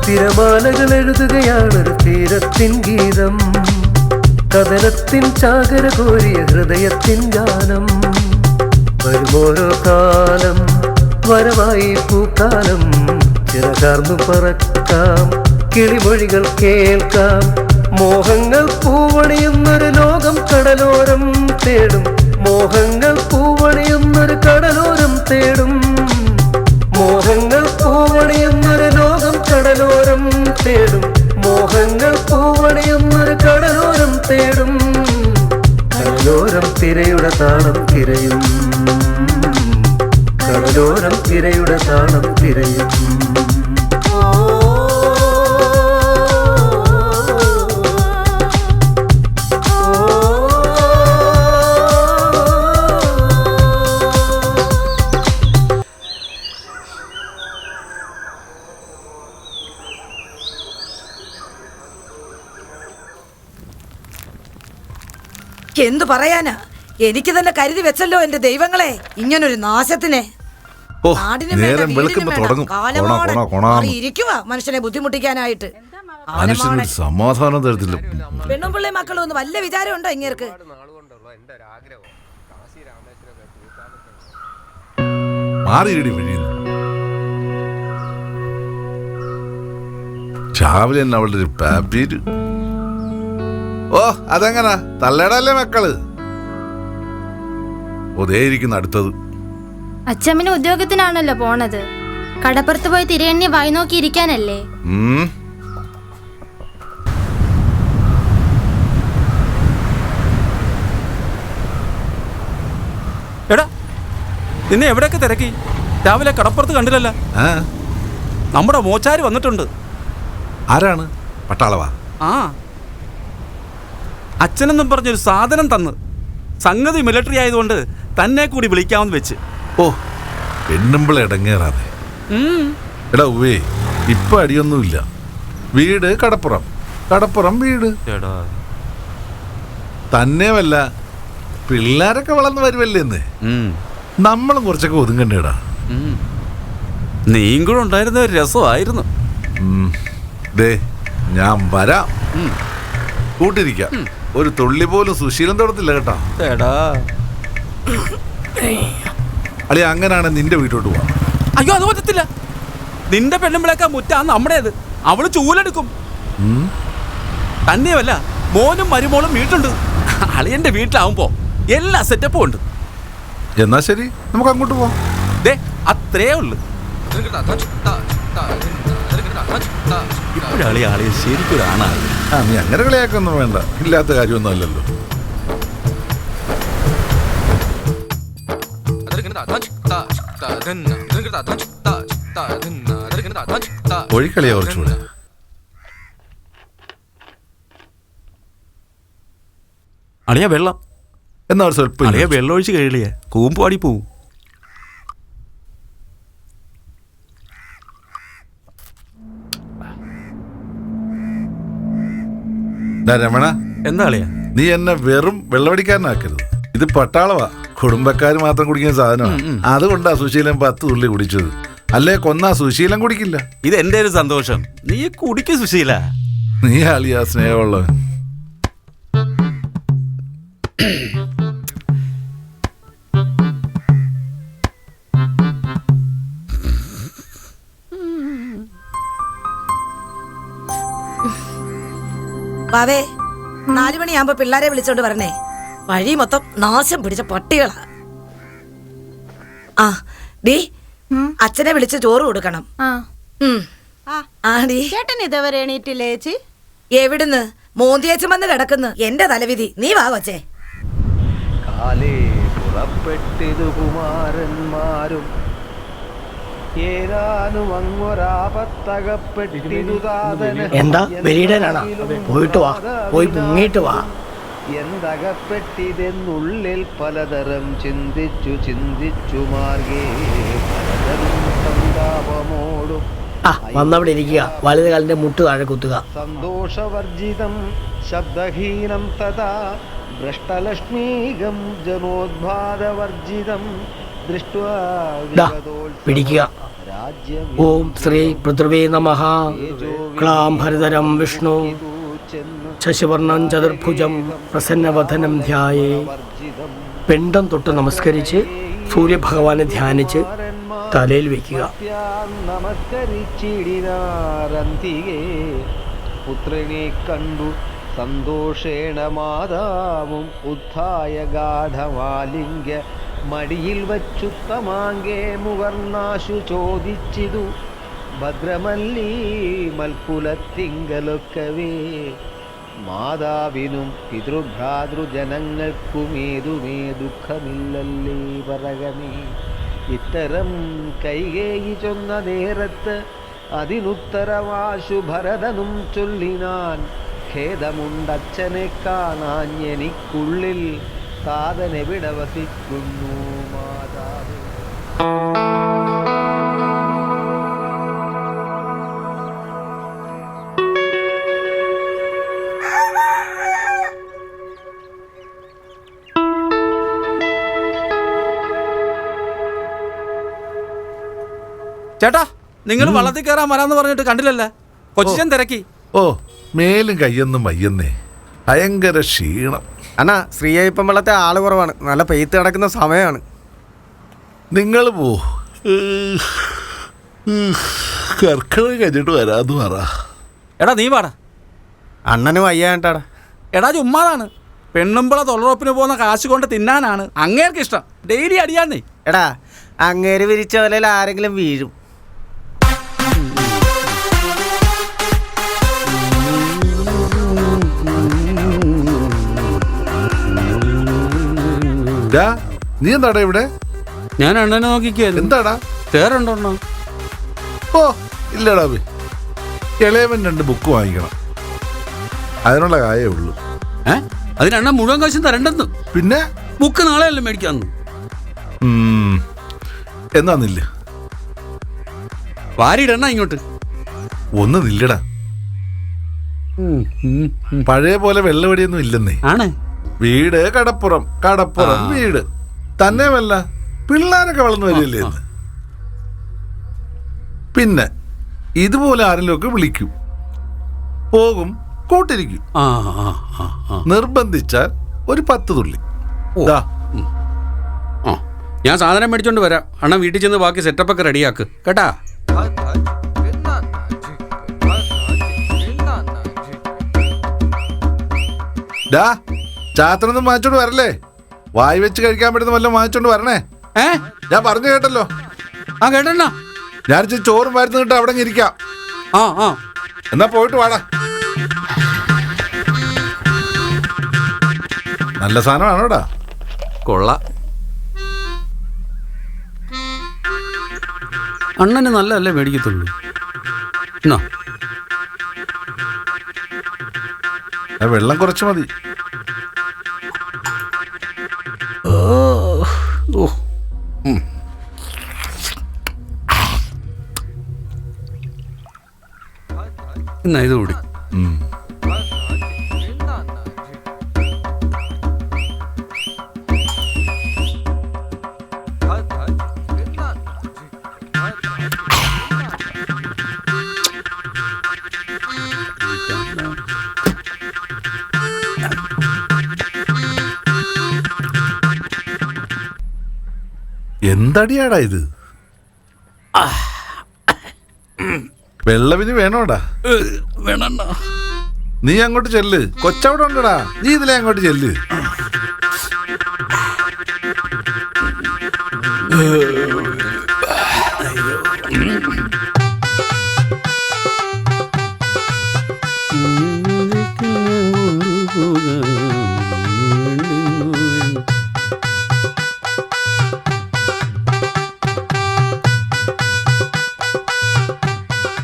തിരമാലകൾ എഴുതുകയാണൊരു തീരത്തിൻ ഗീതം, കഥനത്തിൻ ചാകര കോരിയ ഹൃദയത്തിൻ ഗാനം. വരുമോരോ കാലം വരവായി പൂക്കാലം, ചിറകാർന്നു പറക്കാം, കിളിമൊഴികൾ കേൾക്കാം. മോഹങ്ങൾ പൂവണിയുന്നൊരു ലോകം കടലോരം തേടും, മോഹങ്ങൾ പൂവണിയുന്നൊരു കടലോരം തേടും, മോഹങ്ങൾ പൂവണിയുന്നൊരു ലോകം കടലോരം തേടും, മോഹങ്ങൾ പൂവണിയുന്നൊരു കടലോരം തേടും. കടലോരം തിരയുടെ താളം തിരയും, കടലോരം തിരയുടെ താളം തിരയും. എന്തു പറയാനാ, എനിക്ക് തന്നെ കരുതി വെച്ചല്ലോ എന്റെ ദൈവങ്ങളെ ഇങ്ങനൊരു നാശത്തിനെ. ഇരിക്കുക മനുഷ്യനെ ബുദ്ധിമുട്ടിക്കാനായിട്ട്. സമാധാനം തരത്തില്ല. പെണ്ണും പിള്ളേ മക്കളും ഒന്ന് വല്ല വിചാരം ഉണ്ടോ ഇങ്ങേർക്ക്? രാവിലെ തന്നെ അവളുടെ ഒരു പാപ്പീര്. ഓ അതെങ്ങനാ തള്ളേടല്ലേ മക്കള്. ഒതേയിരിക്കുന്ന അടുത്തത്. അച്ഛമ്മന് ഉദ്യോഗത്തിനാണല്ലോ പോണത്. കടപ്പുറത്ത് പോയി തിരയെണ്ണി വായി നോക്കി ഇരിക്കാനല്ലേ? എടാ നിന്നെ എവിടെയൊക്കെ തിരക്കി? രാവിലെ കടപ്പുറത്ത് കണ്ടില്ലല്ലോ. നമ്മുടെ മോച്ചാരി വന്നിട്ടുണ്ട്. ആരാണ്? പട്ടാളവാ? ആ, അച്ഛനെന്നും പറഞ്ഞൊരു സാധനം തന്ന്. സംഗതി മിലിറ്ററി ആയതുകൊണ്ട് തന്നെ കൂടി വിളിക്കാമെന്ന് വെച്ച്. ഓ പെണ്ണുമ്പിള ഇടങ്ങേറാതെ. എടാ ഉവേ, ഇപ്പൊ അടിയൊന്നുമില്ല. വീട് കടപ്പുറം, കടപ്പുറം വീട്. തന്നെയുമല്ല പിള്ളേരൊക്കെ വളർന്നു വരുമല്ലേ എന്ന്. നമ്മളും കുറച്ചൊക്കെ ഒതുങ്ങണ്ടേടാ. നീയും കൂടെ ഉണ്ടായിരുന്ന ഒരു രസമായിരുന്നു. ദേ ഞാൻ വരാം, കൂട്ടിരിക്കാം. ഒരു തുള്ളി പോലും സുശീലം തൊടത്തില്ല കേട്ടോ. അളി അങ്ങനാണ് നിന്റെ വീട്ടോട്ട് പോവാ. അയ്യോ അത് പറ്റത്തില്ല. നിന്റെ പെണ്ണുമ്പിളേക്കാ മുറ്റാ നമ്മുടേത്. അവള് ചൂലെടുക്കും. തന്നെയുമല്ല മോനും മരുമോളും വീട്ടുണ്ട്. അളിയന്റെ വീട്ടിലാവുമ്പോ എല്ലാ സെറ്റപ്പും ഉണ്ട്. എന്നാ ശരി, നമുക്ക് അങ്ങോട്ട് പോവാം. ദേ അത്രേ ഉള്ളു. ഇപ്പോഴാളി ആളിയെ ശരിക്കൊരാണാണ്. നീ അങ്ങനെ കളിയാക്കൊന്നും വേണ്ട, ഇല്ലാത്ത കാര്യമൊന്നും അല്ലല്ലോ. ഒഴിക്കളിയാ കുറച്ചുകൂടെ. അളിയ വെള്ളം എന്നാ സ്വല്പം. അളിയ വെള്ളം ഒഴിച്ച് കഴിയില്ലേ, കൂമ്പാടി പോവും. രമണ, എന്താ അളിയ? നീ എന്നെ വെറും വെള്ളമടിക്കാരനാക്കരുത്. ഇത് പട്ടാളവാ, കുടുംബക്കാര് മാത്രം കുടിക്കുന്ന സാധനമാണ്. അതുകൊണ്ടാ സുശീലൻ 10 തുള്ളി കുടിച്ചത്. അല്ലേ കൊന്നാ സുശീലൻ കുടിക്കില്ല. ഇത് എന്റെ ഒരു സന്തോഷം. നീ കുടിക്കും സുശീല. നീ ആളിയാ സ്നേഹമുള്ളവൻ. വാവേ, 4 മണിയാകുമ്പോ പിള്ളേരെ വിളിച്ചോണ്ട് വരണേ. വഴി മൊത്തം നാശം പിടിച്ച പട്ടികളാ. ആ ഡീ, അച്ഛനെ വിളിച്ച് ചോറ് കൊടുക്കണം. ചേട്ടൻ ഇതുവരെ എണീറ്റില്ലേ ചേച്ചി? എവിടുന്ന്? മോന്തിയേച്ചും വന്ന് കിടക്കുന്നു. എന്റെ തലവിധി. നീ വാ കൊച്ചേ. കാലേ പുറപ്പെട്ടിതു കുമാരന്മാരും എന്താ വെളിയിടാനാണോ? പോയിട്ട് വാ, പോയി മുങ്ങിയിട്ട് വാ. എന്തകപ്പെട്ടിതെന്നുള്ളിൽ പലതരം ചിന്തിച്ചു ചിന്തിച്ചു മാർഗേ പലതരം സന്താപമോടും. വന്നവിടെ ഇരിക്കുക, വലത് കാലിന്റെ മുട്ട് താഴെ കുത്തുക. സന്തോഷവർജിതം ശബ്ദഹീനം തഥാ ഭ്രഷ്ടലക്ഷ്മീകം ജനോദ്ഭാദവർജിതം ദൃഷ്ട്വാ ദാ, പിടിക്കുക. ഓം ശ്രീ പൃഥ്വേ നമഃ. ക്ലാം ഹരിതരം വിഷ്ണു ശശിവർണം ചതുർഭുജം പ്രസന്നവദനം ധ്യായേ. പിണ്ടം തൊട്ട് നമസ്കരിച്ച് സൂര്യഭഗവാനെ ധ്യാനിച്ച് തലയിൽ വയ്ക്കുക. നമസ്കരിച്ചിടിനാരന്തികേ പുത്രനെ കണ്ടു സന്തോഷേണ മാതാവും ഉത്ഥായ ഗാഠമാലിംഗ്യ മടിയിൽ വച്ചുത്തമാങ്കേ മുവർണാശു ചോദിച്ചിതു ഭദ്രമല്ലീ മൽക്കുലത്തിങ്കലൊക്കവേ മാതാവിനും പിതൃഭ്രാതൃജനങ്ങൾക്കുമേതുമേ ദുഃഖമില്ലല്ലേ പറകമേ. ഇത്തരം കൈകേയി ചൊന്ന നേരത്ത് അതിനുത്തരവാശു ഭരതനും ചൊല്ലിനാൻ ഖേദമുണ്ടച്ഛനെ കാണാൻ എനിക്കുള്ളിൽ താതനെവിടെ വസിക്കുന്നു മാതാവ്. ചേട്ടാ, നിങ്ങൾ വള്ളത്തിൽ കയറാൻ വരാന്ന് പറഞ്ഞിട്ട് കണ്ടില്ലല്ലേ? കൊച്ചിൻ തിരക്കി. ഓ, മേലും കയ്യൊന്നും വയ്യന്നേ, ഭയങ്കര ക്ഷീണം. അണ്ണാ, ശ്രീയപ്പൻ വെള്ളത്തെ ആള് കുറവാണ്, നല്ല പെയ്ത്ത് കിടക്കുന്ന സമയമാണ്. നിങ്ങൾ പോ, കർക്കിടക കഴിഞ്ഞിട്ട് വരാന്ന് പറ. എടാ നീ പാടാ. അണ്ണന് വയ്യാണ്ടാടാ. എടാ ചുമ്മാതാണ്, പെണ്ണുമ്പള തൊള്ളറൊപ്പിന് പോകുന്ന കാശ് കൊണ്ട് തിന്നാനാണ് അങ്ങേർക്ക് ഇഷ്ടം. ഡെയിലി അടിയാന്നേ. എടാ, അങ്ങേര് വിരിച്ച വലയിൽ ആരെങ്കിലും വീഴും. നീ എന്താടാ ഇവിടെ? ഞാൻ അണ്ണനെ നോക്കിക്കായിരുന്നു. എന്താടാ തേറുണ്ടോ? ഓ ഇല്ലടാ, ഇളയവൻ 2 ബുക്ക് വാങ്ങിക്കണം, അതിനുള്ള കായേ ഉള്ളൂ. അതിന് മുഴുവൻ കാശും തരണ്ടെന്ന്. പിന്നെ ബുക്ക് നാളെയല്ലേ മേടിക്കാന്ന്. എന്നാന്നില്ല, വാരിയിടണ ഇങ്ങോട്ട്. ഒന്ന് നില്ലടാ, പഴയ പോലെ വെള്ളവടിയൊന്നും ഇല്ലെന്നേ. ആണ് വീട് കടപ്പുറം, കടപ്പുറം വീട് തന്നെയുമല്ല, പിള്ളേരൊക്കെ വളർന്നു വരില്ലേ എന്ന്. പിന്നെ ഇതുപോലെ ആരെങ്കിലും ഒക്കെ വിളിക്കും, പോകും, കൂട്ടിരിക്കും. നിർബന്ധിച്ചാൽ ഒരു 10 തുള്ളി. ഞാൻ സാധനം മേടിച്ചോണ്ട് വരാം. അണ്ണ വീട്ടിൽ ചെന്ന് ബാക്കി സെറ്റപ്പ് ഒക്കെ റെഡിയാക്ക് കേട്ടാ. ചാത്തനൊന്നും വാങ്ങിച്ചോണ്ട് വരല്ലേ, വായി വെച്ച് കഴിക്കാൻ പറ്റുന്ന വല്ലതും വാങ്ങിച്ചോണ്ട് വരണേ. ഞാൻ പറഞ്ഞു കേട്ടല്ലോ. കേട്ടണ്ണ, ഞാൻ ചോറും വാരുന്ന കിട്ടാ അവിടെ ഇരിക്കാം. എന്നാ പോയിട്ട് വാടാ. നല്ല സാധനമാണോടാ. കൊള്ള. അണ്ണന് നല്ലതല്ലേ മേടിക്കത്തുള്ളൂ. വെള്ളം കുറച്ച് മതി. എന്നാ ഇത് കൂടി. എന്തടിയാടാ ഇത്? വെള്ളവിന് വേണോടാ? വേണ. നീ അങ്ങോട്ട് ചെല്ല്, കൊച്ചവിടെ ഉണ്ടടാ, നീ ഇതിലെ അങ്ങോട്ട് ചെല്ല്.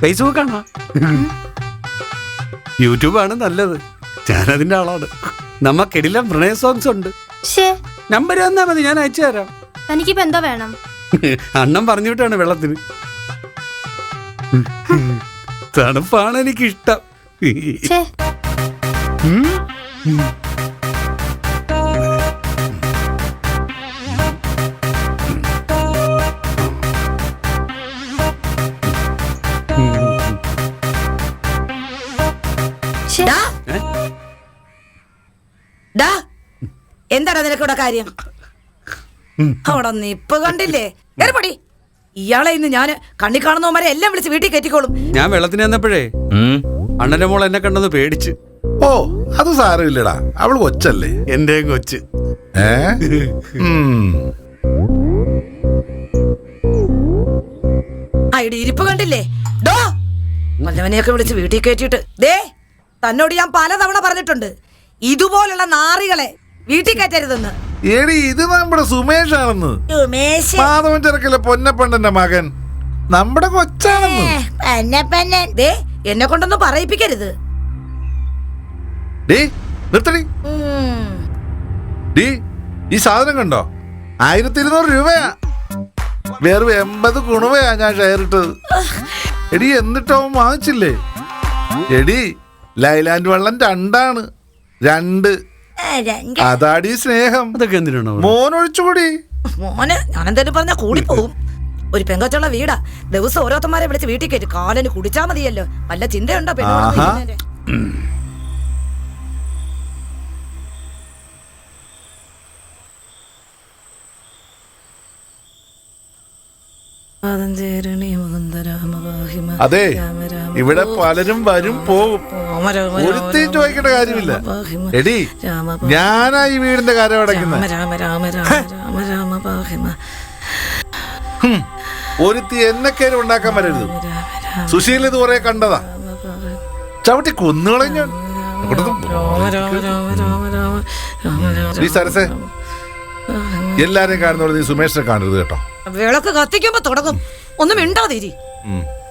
ഫേസ്ബുക്കാണോ? യൂട്യൂബാണ് നല്ലത്. ഞാനതിൻ്റെ ആളാണ്. നമുക്കിടിലം പ്രണയ സോങ്സ് ഉണ്ട്. നമ്പർ തന്നാ മതി, ഞാൻ അയച്ചു തരാം. തനിക്കിപ്പോ എന്താ വേണം? അണ്ണൻ പറഞ്ഞു വിട്ടാണ് വെള്ളത്തിന്. തണുപ്പാണ് എനിക്കിഷ്ടം. ഡാ. ഡാ, എന്താടാ നിനക്കിവിടെ കാര്യം? അവിടെ നിപ്പ് കണ്ടില്ലേ? ഏർപ്പടി, ഇയാളെ ഇന്ന് ഞാൻ കണ്ണി കാണുന്നവന്മാരെ എല്ലാം വിളിച്ച് വീട്ടിൽ കയറ്റിക്കോളും. ഞാൻ വെള്ളത്തിന് വന്നപ്പോഴേ അണ്ണന്റെ മോൾ എന്നെ കണ്ടെന്ന് പേടിച്ച്. ഓ അത് സാരമില്ലടാ, അവൾ കൊച്ചല്ലേ. എന്റെയും കൊച്ച്. ഏ ഇവിടെ ഇരിപ്പ് കണ്ടില്ലേ? ഡോ, വല്ലവനെയൊക്കെ വിളിച്ച് വീട്ടിൽ കയറ്റിയിട്ട് ദേ, തന്നോട് ഞാൻ പലതവണ പറഞ്ഞിട്ടുണ്ട് ഇതുപോലുള്ള നാറികളെ വീട്ടിൽ കയറ്റരുതെന്ന്. എടി ഇത് നമ്മുടെ സുമേഷ് ആണെന്ന്. മാധവൻ ചെറുക്കല്ലേ പൊന്നപ്പണ്ടന്റെ മകൻ, നമ്മുടെ കൊച്ചാണെന്ന്. ദേ, എന്നെ കൊണ്ടൊന്നും പറയിപ്പിക്കരുത്. ഡീ നിർത്തടി. ഡീ ഈ സാധനം കണ്ടോ? 1200 രൂപയാ. വെറും 80 കുണുവയാ ഞാൻ ഷെയർ ഇട്ടത്. എടി എന്നിട്ടോ വാങ്ങിച്ചില്ലേ? എടി ലൈലാൻഡ് വെള്ളം 2 2. അതാടി സ്നേഹം. അതൊക്കെ എന്തിനാണോ? മോനൊഴിച്ചുകൂടി. മോന് ഞാനെന്തായാലും പറഞ്ഞാ കൂടി പോവും. ഒരു പെങ്കൊച്ചുള്ള വീടാ. ദിവസം ഓരോരുത്തന്മാരെ വിളിച്ച് വീട്ടിൽ കയറ്റി കാലന് കുടിച്ചാ മതിയല്ലോ. വല്ല ചിന്തയുണ്ടോ പെണ്ണോട്? അതെ, ഇവിടെ പലരും വരും പോകും. ഒരുത്തേം ചോദിക്കേണ്ട കാര്യമില്ല. എടി ഞാനാ ഈ വീടിന്റെ കാര്യം അടയ്ക്കുന്നത്. ഒരുത്തി എന്നെ കയറി ഉണ്ടാക്കാൻ വരരുത്. സുശീൽ ഇത് കുറെ കണ്ടതാ. ചവിട്ടി കൊന്നുകളഞ്ഞ സരസേ, എല്ലാരെയും കാണുന്നോട് നീ സുമേഷിനെ കാണരുത് കേട്ടോ. വിളക്ക് കത്തിക്കുമ്പോ തുടങ്ങും. ഒന്നും മിണ്ടാതിരി.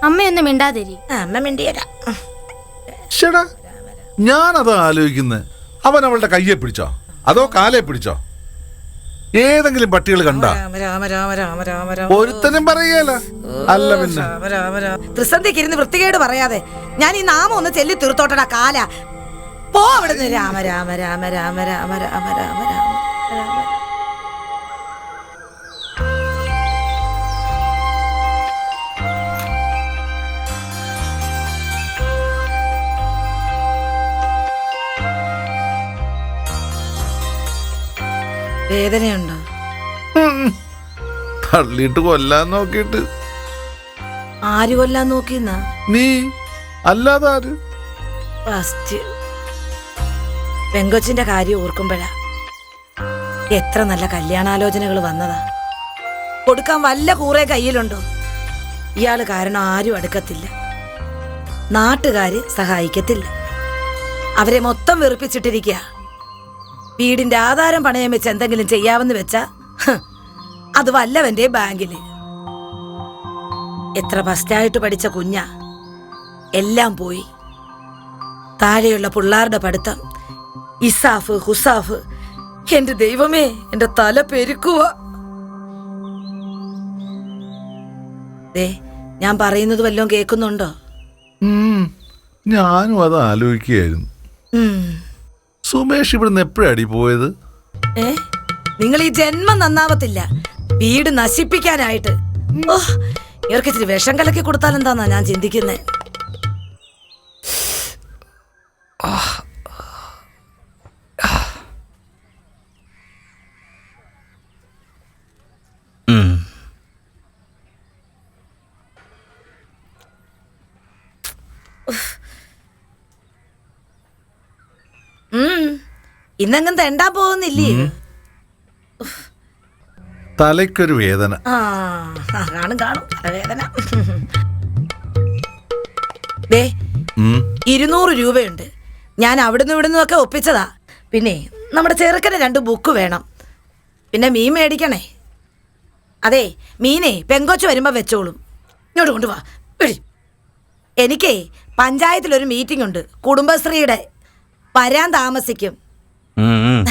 അമ്മയൊന്നും മിണ്ടാതിരി. അമ്മ മിണ്ടിയരാ. ശടാ, ഞാനത് ആലോചിക്കുന്നത്. അവൻ അവളുടെ കയ്യെ പിടിച്ചോ അതോ കാലെ പിടിച്ചോ? ഏതെങ്കിലും പട്ടികൾ കണ്ട ഒരുത്തനും പറയല. അല്ല പിന്നെ ത്രിസന്ധിക്ക് ഇരുന്ന് വൃത്തികേട് പറയാതെ ഞാൻ ഈ നാമം ഒന്ന് ചെല്ലി തീർത്തോട്ടടാ കാല. പോ അവിടുന്ന്. രാമ രാമ രാമ രാമ രാമ രാമ രാമ രാമ രാമ. വേദനയുണ്ടോ? തള്ളിയിട്ട് കൊല്ലാൻ നോക്കിയിട്ട്. ആര് കൊല്ലാൻ നോക്കിന്നാ? നീ അല്ലാതെ ആര്? ഫസ്റ്റ് പെങ്കൊച്ചിന്റെ കാര്യം ഓർക്കുമ്പോഴാ എത്ര നല്ല കല്യാണാലോചനകൾ വന്നതാ. കൊടുക്കാൻ വല്ല കൂറെ കയ്യിലുണ്ടോ? ഇയാള് കാരണം ആരും അടുക്കത്തില്ല. നാട്ടുകാര് സഹായിക്കത്തില്ല. അവരെ മൊത്തം വെറുപ്പിച്ചിട്ടിരിക്കുക. വീടിന്റെ ആധാരം പണയം വെച്ച് എന്തെങ്കിലും ചെയ്യാമെന്ന് വെച്ചാ അത് വല്ലവന്റെ ബാങ്കില്. എത്ര ഫസ്റ്റായിട്ട് പഠിച്ച കുഞ്ഞാ, എല്ലാം പോയി. താഴെയുള്ള പിള്ളാരുടെ പഠിത്തം, ഇസാഫ് ഹുസാഫ്. എന്റെ ദൈവമേ, എന്റെ തല പെരുക്കുക. ഞാൻ പറയുന്നത് വല്ലതും കേൾക്കുന്നുണ്ടോ? ഞാനും അത് ആലോചിക്കുകയായിരുന്നു. സുമേഷ് ഇവിടുന്ന് എപ്പോഴാടി പോയത്? നിങ്ങൾ ഈ ജന്മം നന്നാവത്തില്ല, വീട് നശിപ്പിക്കാനായിട്ട്. ഇവർക്ക് ഇച്ചിരി വിഷം കലക്കി കൊടുത്താലെന്താന്നാ ഞാൻ ചിന്തിക്കുന്നേ. ഇന്നെങ്ങും തെണ്ടാൻ പോകുന്നില്ലേ? തലയ്ക്കൊരു വേദന. കാണും തലവേദന. 200 രൂപയുണ്ട്. ഞാൻ അവിടുന്ന് ഇവിടുന്ന് ഒക്കെ ഒപ്പിച്ചതാ. പിന്നെ നമ്മുടെ ചെറുക്കന് 2 ബുക്ക് വേണം. പിന്നെ മീൻ മേടിക്കണേ. അതെ, മീനേ പെങ്കൊച്ചു വരുമ്പോ വെച്ചോളും. ഇങ്ങോട്ട് കൊണ്ടുവാ. എനിക്കേ പഞ്ചായത്തിലൊരു മീറ്റിംഗ് ഉണ്ട്. കുടുംബശ്രീയുടെ. വരാൻ താമസിക്കും.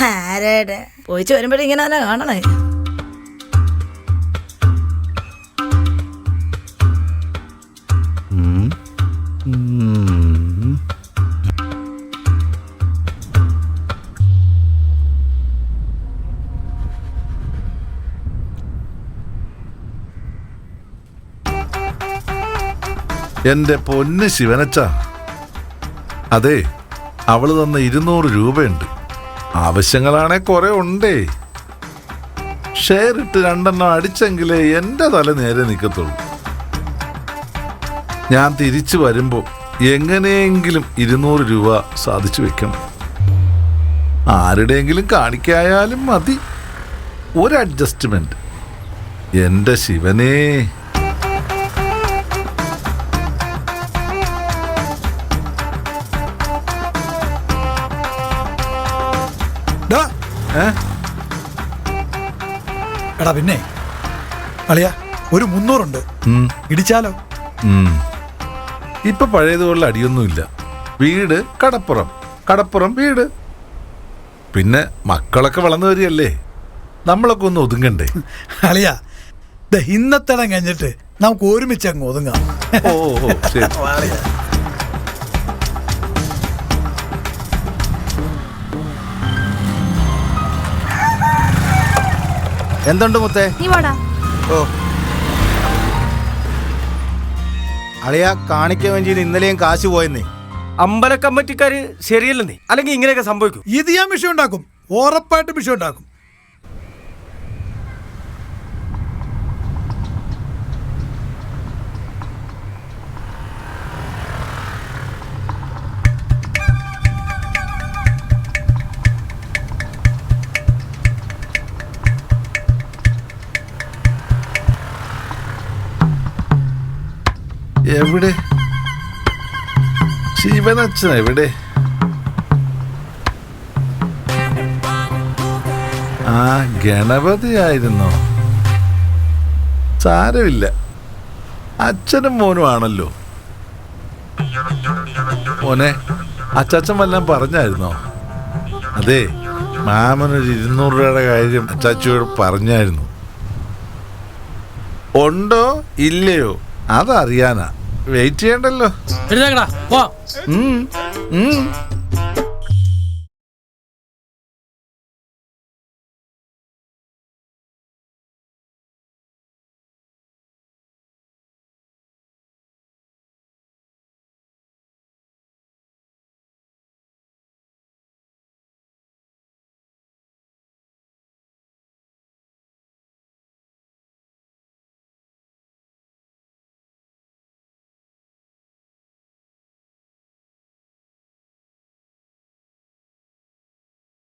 ആരേടെ പോയിച്ച് വരുമ്പോഴിങ്ങനെ തന്നെ കാണണേ. എന്റെ പൊന്ന് ശിവനച്ച, അതെ അവള് തന്ന 200 രൂപയുണ്ട്. ആവശ്യങ്ങളാണെ കുറെ ഉണ്ടേ. ഷെയർ ഇട്ട് 2 എണ്ണം അടിച്ചെങ്കിലേ എന്റെ തല നേരെ നിൽക്കത്തുള്ളൂ. ഞാൻ തിരിച്ചു വരുമ്പോ എങ്ങനെയെങ്കിലും 200 രൂപ സാധിച്ചു വെക്കണം. ആരുടെയെങ്കിലും കാണിക്കായാലും മതി. ഒരു അഡ്ജസ്റ്റ്മെന്റ്. എന്റെ ശിവനേ. എടാ പിന്നെ അളിയ ഒരു 300 ഉണ്ട്, ഇടിച്ചാലോ? ഇപ്പൊ പഴയതുപോലെ അടിയൊന്നുമില്ല. വീട് കടപ്പുറം, കടപ്പുറം വീട്. പിന്നെ മക്കളൊക്കെ വളർന്നു വരികയല്ലേ, നമ്മളൊക്കെ ഒന്ന് ഒതുങ്ങണ്ടേ? അളിയ ഇന്നത്തെ കഴിഞ്ഞിട്ട് നമുക്ക് ഒരുമിച്ച് അങ്ങ് ഒതുങ്ങാം. ഓ ശരി. എന്തുണ്ട് മുത്തേ? നീ വാടാ. ഓ അളിയ കാണിക്കാൻ വേണ്ടി ഇന്നലെയും കാശ് പോയെന്നേ. അമ്പല കമ്മിറ്റിക്കാര് ശരിയല്ലെന്നേ, അല്ലെങ്കിൽ ഇങ്ങനെയൊക്കെ സംഭവിക്കും. ഇത് ഞാൻ വിഷയം ഉണ്ടാക്കും, ഉറപ്പായിട്ടും വിഷയം ഉണ്ടാക്കും. എവിടെ ശിവനച്ഛൻ? എവിടെ? ആ ഗണപതി ആയിരുന്നോ? സാരമില്ല, അച്ഛനും മോനും ആണല്ലോ. മോനെ, അച്ചാച്ചൻ വല്ലതും പറഞ്ഞായിരുന്നോ? അതെ, മാമനൊരു 200 രൂപയുടെ കാര്യം അച്ചാച്ചിയോട് പറഞ്ഞായിരുന്നു. ഉണ്ടോ ഇല്ലയോ അതറിയാനാ. വെയിറ്റ് ചെയ്യണ്ടല്ലോ.